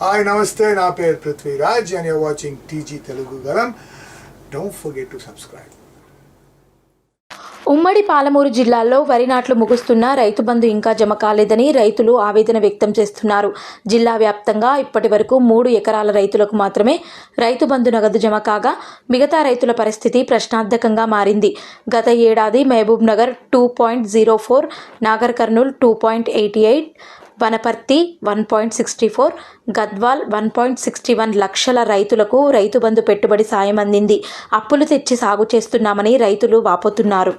Hi నమస్తే, నా పేరు Prithviraj and you're watching TG Telugu Galam. Don't forget to subscribe. ఉమ్మడి పాలమూరు జిల్లాలో వరి నాట్లు ముగుస్తున్న రైతు బంధు ఇంకా జమ కాలేదని రైతులు ఆవేదన వ్యక్తం చేస్తున్నారు. జిల్లా వ్యాప్తంగా ఇప్పటి వరకు 3 ఎకరాల రైతులకు మాత్రమే రైతు బంధు నగదు జమ కాగా మిగతా రైతుల పరిస్థితి ప్రశ్నార్థకంగా మారింది. గత ఏడాది మహబూబ్ నగర్ 2.04, నాగర్ కర్నూల్ 2.88, వనపర్తి 1.64, గద్వాల్ 1.61 లక్షల రైతులకు రైతు బంధు పెట్టుబడి సాయం అందింది. అప్పులు తెచ్చి సాగు చేస్తున్నామని రైతులు వాపోతున్నారు.